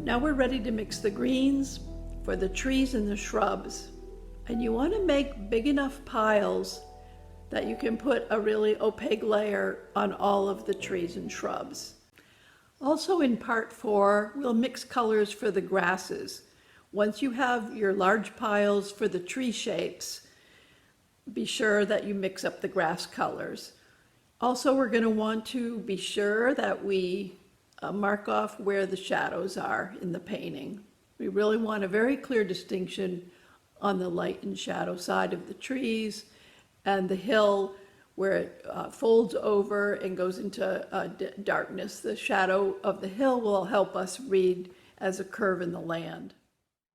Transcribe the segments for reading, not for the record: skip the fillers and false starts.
Now we're ready to mix the greens for the trees and the shrubs. And you want to make big enough piles that you can put a really opaque layer on all of the trees and shrubs. Also in part 4, we'll mix colors for the grasses. Once you have your large piles for the tree shapes, be sure that you mix up the grass colors. Also, we're going to want to be sure that we mark off where the shadows are in the painting. We really want a very clear distinction on the light and shadow side of the trees and the hill where it folds over and goes into darkness. The shadow of the hill will help us read as a curve in the land.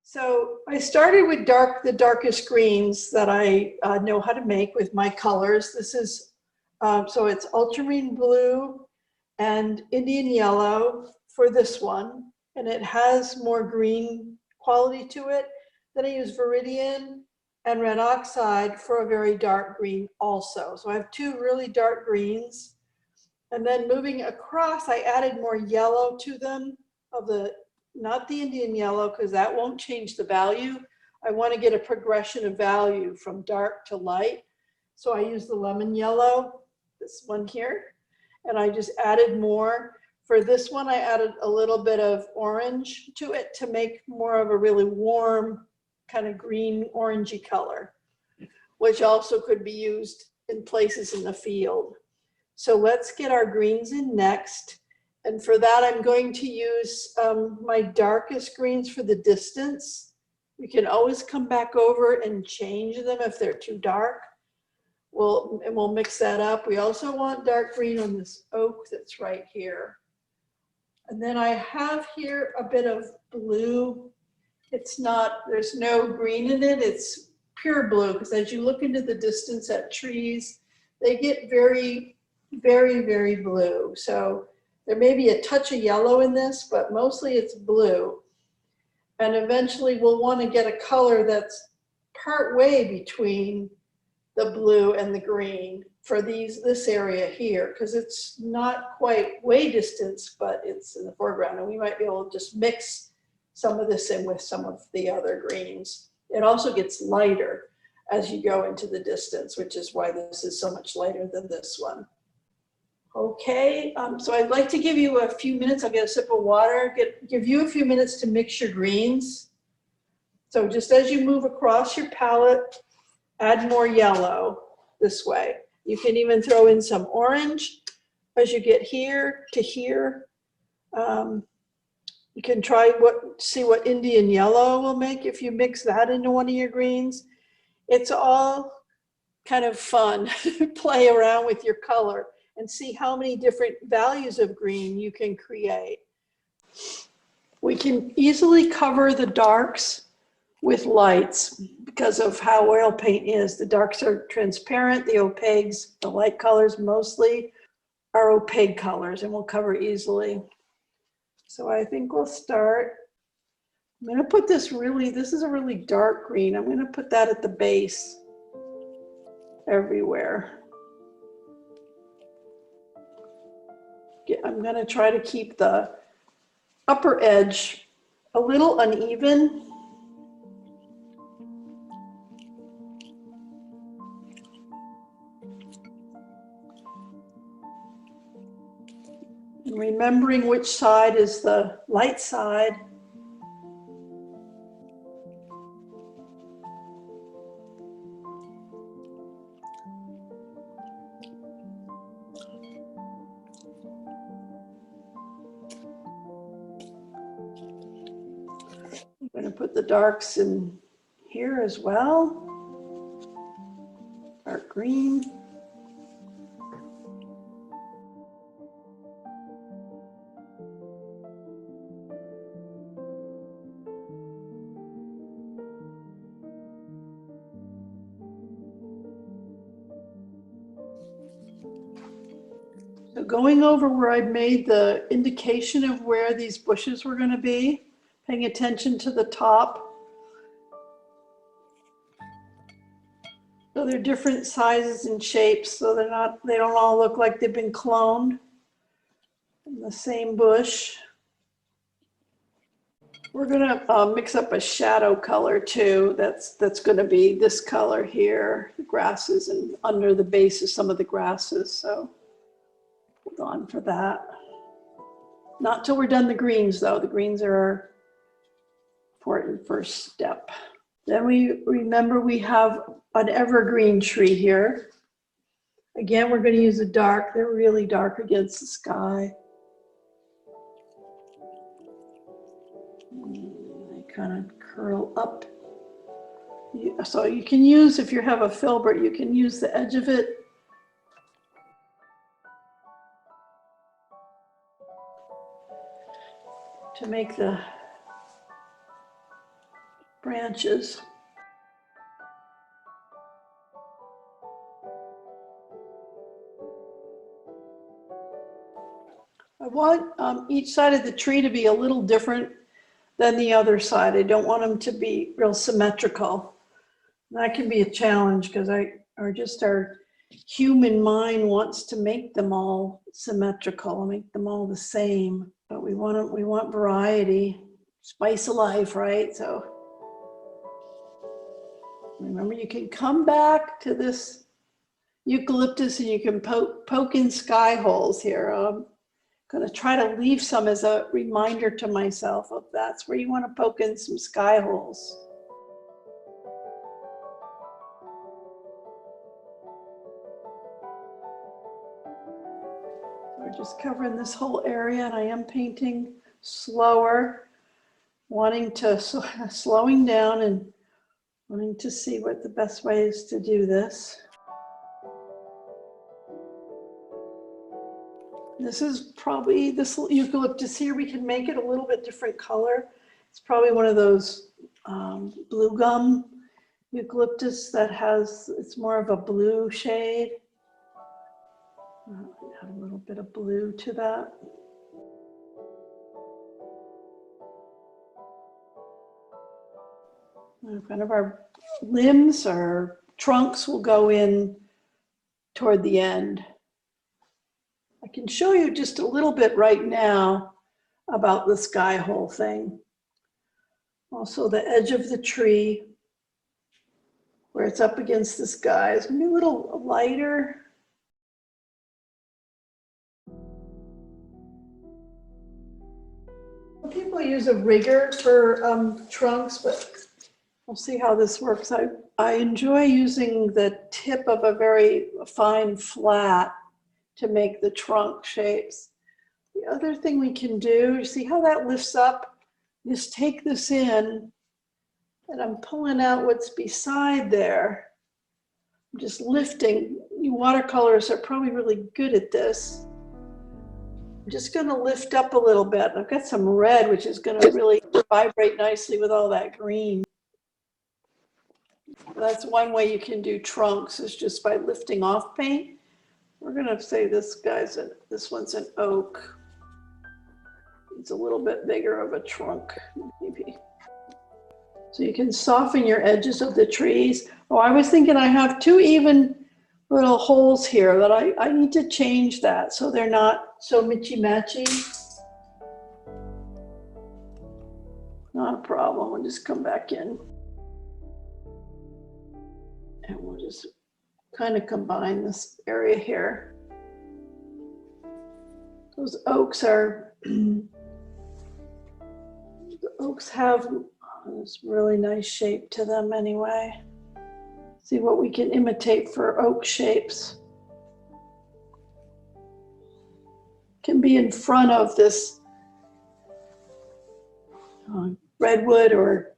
So I started with the darkest greens that I know how to make with my colors. This is, so it's ultramarine blue and Indian yellow for this one. And it has more green quality to it. Then I use Viridian and red oxide for a very dark green also. So I have two really dark greens. And then moving across, I added more yellow to them of not the Indian yellow, because that won't change the value. I want to get a progression of value from dark to light. So I use the lemon yellow, this one here, and I just added more. For this one, I added a little bit of orange to it to make more of a really warm kind of green orangey color, which also could be used in places in the field. So let's get our greens in next. And for that, I'm going to use my darkest greens for the distance. You can always come back over and change them if they're too dark. We'll mix that up. We also want dark green on this oak that's right here. And then I have here a bit of blue. There's no green in it. It's pure blue, because as you look into the distance at trees, they get very, very, very blue. So there may be a touch of yellow in this, but mostly it's blue. And eventually we'll want to get a color that's part way between the blue and the green for this area here, because it's not quite way distance, but it's in the foreground. And we might be able to just mix some of this in with some of the other greens. It also gets lighter as you go into the distance, which is why this is so much lighter than this one. Okay, so I'd like to give you a few minutes. I'll get a sip of water, give you a few minutes to mix your greens. So just as you move across your palette, add more yellow this way. You can even throw in some orange as you get here to here. You can try see what Indian yellow will make if you mix that into one of your greens. It's all kind of fun. Play around with your color and see how many different values of green you can create. We can easily cover the darks with lights because of how oil paint is. The darks are transparent, the opaques, the light colors mostly are opaque colors, and we'll cover easily. So I think we'll start. I'm going to put this is a really dark green. I'm going to put that at the base everywhere. I'm going to try to keep the upper edge a little uneven. And remembering which side is the light side. I'm going to put the darks in here as well. Dark green. So going over where I made the indication of where these bushes were going to be, paying attention to the top. So they're different sizes and shapes, so they don't all look like they've been cloned in the same bush. We're gonna mix up a shadow color too. That's gonna be this color here, the grasses and under the base of some of the grasses. So hold on for that. Not till we're done the greens though. The greens are our important first step. Then we remember we have an evergreen tree here. Again, we're gonna use a dark. They're really dark against the sky. They kind of curl up. So you can use, if you have a filbert, you can use the edge of it to make the branches. I want each side of the tree to be a little different than the other side. I don't want them to be real symmetrical. That can be a challenge because our human mind wants to make them all symmetrical and make them all the same. But we want variety, spice of life, right? So remember, you can come back to this eucalyptus and you can poke in sky holes here. I'm gonna try to leave some as a reminder to myself of that's where you want to poke in some sky holes. We're just covering this whole area and I am painting slower, slowing down and wanting to see what the best way is to do this. This is probably, this eucalyptus here, we can make it a little bit different color. It's probably one of those blue gum eucalyptus that it's more of a blue shade. Add a little bit of blue to that. And kind of our limbs or trunks will go in toward the end. I can show you just a little bit right now about the sky hole thing. Also the edge of the tree where it's up against the sky is going to be a little lighter. People use a rigger for trunks, but we'll see how this works. I enjoy using the tip of a very fine flat to make the trunk shapes. The other thing we can do, you see how that lifts up? Just take this in and I'm pulling out what's beside there. I'm just lifting. You watercolors are probably really good at this. I'm just gonna lift up a little bit. I've got some red, which is gonna really vibrate nicely with all that green. That's one way you can do trunks, is just by lifting off paint. We're gonna say this one's an oak. It's a little bit bigger of a trunk, maybe. So you can soften your edges of the trees. Oh, I was thinking I have two even little holes here that I need to change that so they're not so matchy-matchy. Not a problem, we'll just come back in. And we'll just kind of combine this area here. Those oaks are, the oaks have this really nice shape to them anyway. See what we can imitate for oak shapes. Can be in front of this redwood or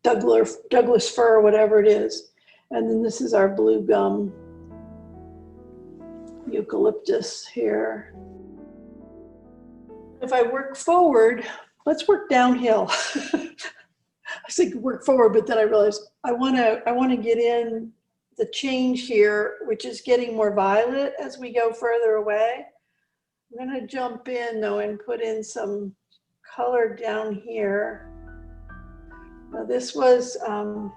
Douglas fir or whatever it is. And then this is our blue gum eucalyptus here. If I work forward, let's work downhill. I was thinking work forward, but then I realized I want to get in the change here, which is getting more violet as we go further away. I'm going to jump in though and put in some color down here. Now this was, I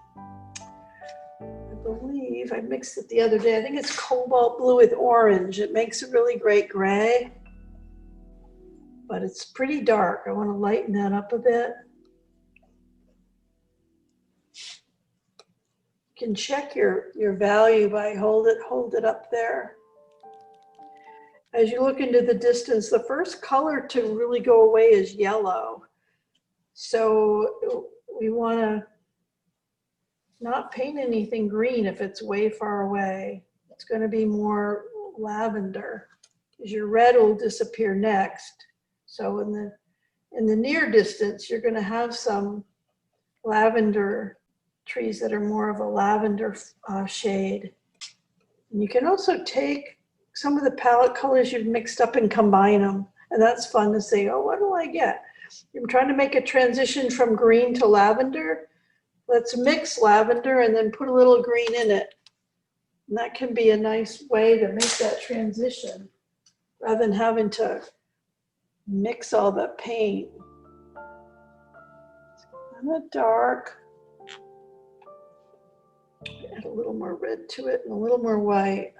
believe I mixed it the other day. I think it's cobalt blue with orange. It makes a really great gray, but it's pretty dark. I want to lighten that up a bit. can check your value by hold it up there. As you look into the distance, the first color to really go away is yellow. So we want to not paint anything green if it's way far away. It's going to be more lavender, because your red will disappear next. So in the near distance, you're going to have some lavender trees that are more of a lavender shade. And you can also take some of the palette colors you've mixed up and combine them. And that's fun to say, oh, what do I get? I'm trying to make a transition from green to lavender. Let's mix lavender and then put a little green in it. And that can be a nice way to make that transition rather than having to mix all the paint. It's kind of dark. Add a little more red to it and a little more white.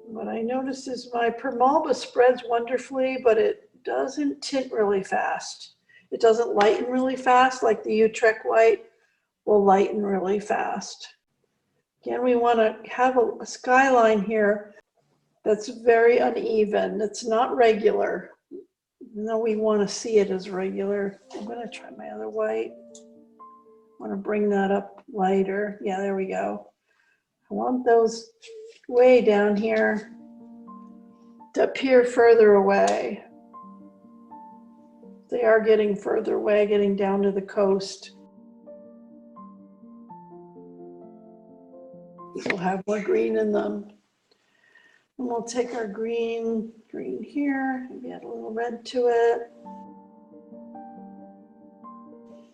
What I noticed is my Permalba spreads wonderfully, but it doesn't tint really fast. It doesn't lighten really fast like the Utrecht white will lighten really fast. Again, we want to have a skyline here that's very uneven. It's not regular, even though we want to see it as regular. I'm going to try my other white. I want to bring that up lighter. Yeah, there we go. I want those way down here to appear further away. They are getting further away, getting down to the coast. We'll have more green in them. And we'll take our green here, maybe add a little red to it.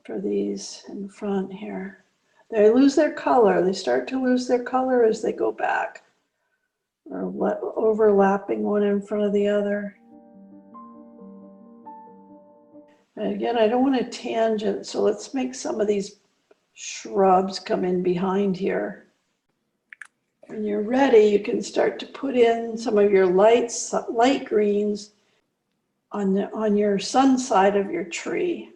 For these in front here. They lose their color. They start to lose their color as they go back, or overlapping one in front of the other. And again, I don't want a tangent, so let's make some of these shrubs come in behind here. When you're ready, you can start to put in some of your light greens on your sun side of your tree.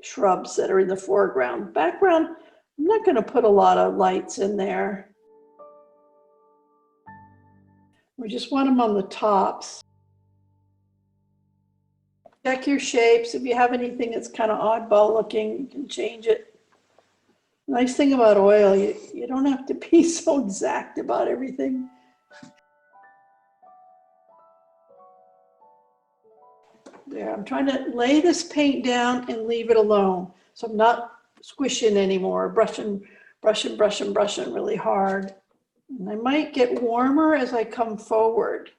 Shrubs that are in the foreground. Background, I'm not going to put a lot of lights in there. We just want them on the tops. Check your shapes. If you have anything that's kind of oddball looking, you can change it. Nice thing about oil, you don't have to be so exact about everything. There, I'm trying to lay this paint down and leave it alone. So I'm not squishing anymore, brushing really hard. And I might get warmer as I come forward.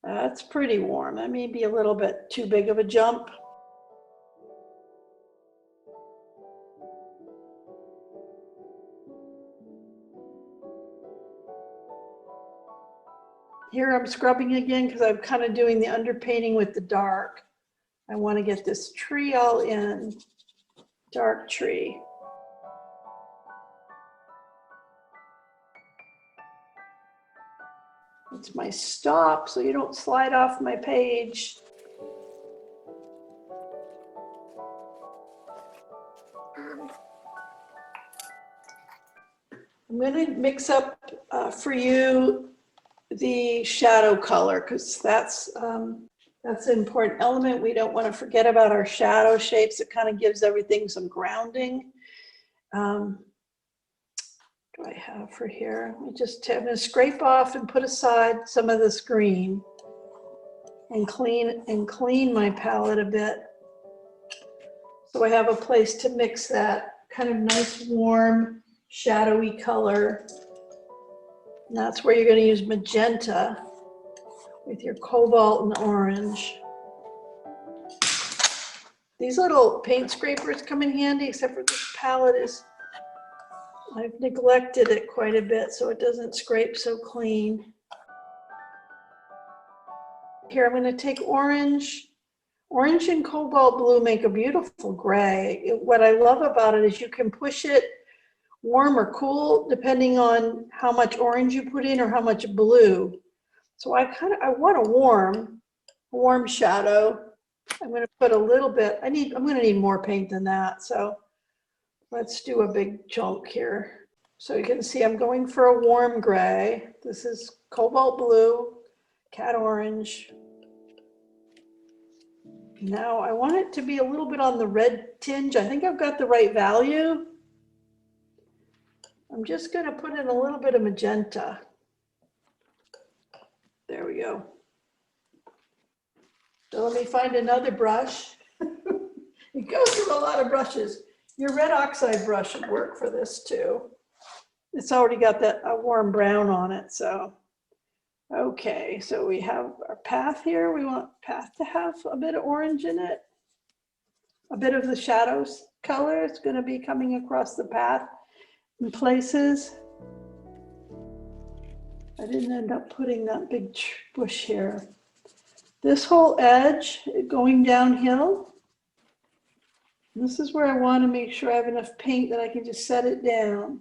That's pretty warm. That may be a little bit too big of a jump. Here I'm scrubbing again because I'm kind of doing the underpainting with the dark. I want to get this tree all in, dark tree. It's my stop so you don't slide off my page. I'm going to mix up for you the shadow color because that's an important element. We don't want to forget about our shadow shapes. It kind of gives everything some grounding. What do I have for here? I'm going to scrape off and put aside some of this green and clean my palette a bit. So I have a place to mix that kind of nice, warm, shadowy color. And that's where you're going to use magenta with your cobalt and orange. These little paint scrapers come in handy, except for this palette I've neglected it quite a bit so it doesn't scrape so clean. Here I'm going to take orange. Orange and cobalt blue make a beautiful gray. What I love about it is you can push it warm or cool depending on how much orange you put in or how much blue. So I want a warm shadow. I'm going to put a little bit. I'm going to need more paint than that. So Let's do a big chunk here. So you can see I'm going for a warm gray. This is cobalt blue, cat orange. Now I want it to be a little bit on the red tinge. I think I've got the right value. I'm just going to put in a little bit of magenta. There we go. So let me find another brush. It goes through a lot of brushes. Your red oxide brush would work for this too. It's already got that warm brown on it, so. Okay, so we have our path here. We want path to have a bit of orange in it. A bit of the shadows color is going to be coming across the path in places. I didn't end up putting that big bush here. This whole edge going downhill. This is where I want to make sure I have enough paint that I can just set it down.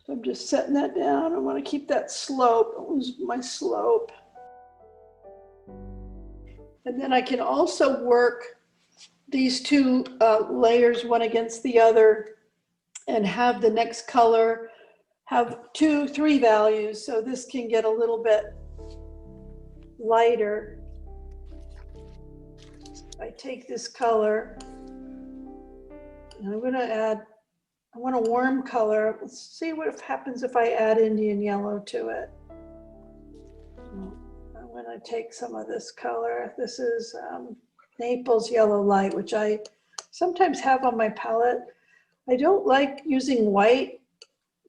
So I'm just setting that down. I want to keep that slope. It was my slope. And then I can also work these two layers one against the other and have the next color have 2, 3 values. So this can get a little bit lighter. I take this color and I'm going to add, I want a warm color. Let's see what happens if I add Indian yellow to it. I'm going to take some of this color. This is Naples Yellow Light, which I sometimes have on my palette. I don't like using white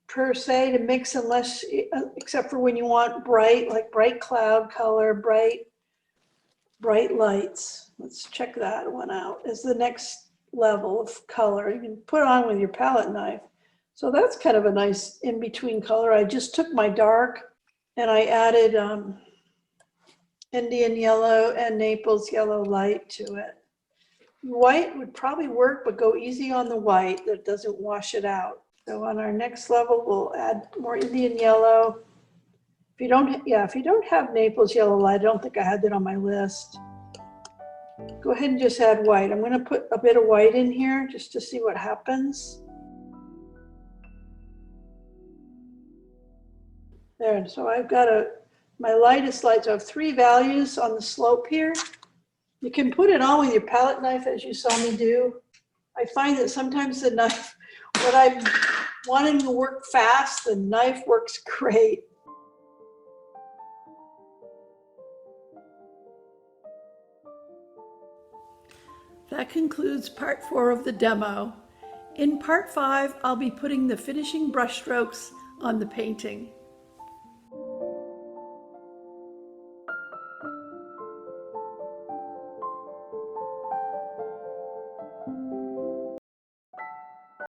per se to mix unless, except for when you want bright, like bright cloud color, bright lights. Let's check that one out as the next level of color. You can put on with your palette knife. So that's kind of a nice in-between color. I just took my dark and I added Indian yellow and Naples Yellow Light to it. White would probably work, but go easy on the white. That doesn't wash it out. So on our next level, we'll add more Indian yellow. If you don't have Naples Yellow Light, I don't think I had that on my list. Go ahead and just add white. I'm going to put a bit of white in here just to see what happens. There, so I've got my lightest light. So I have 3 values on the slope here. You can put it on with your palette knife as you saw me do. I find that sometimes the knife, when I'm wanting to work fast, the knife works great. That concludes part 4 of the demo. In part 5, I'll be putting the finishing brush strokes on the painting.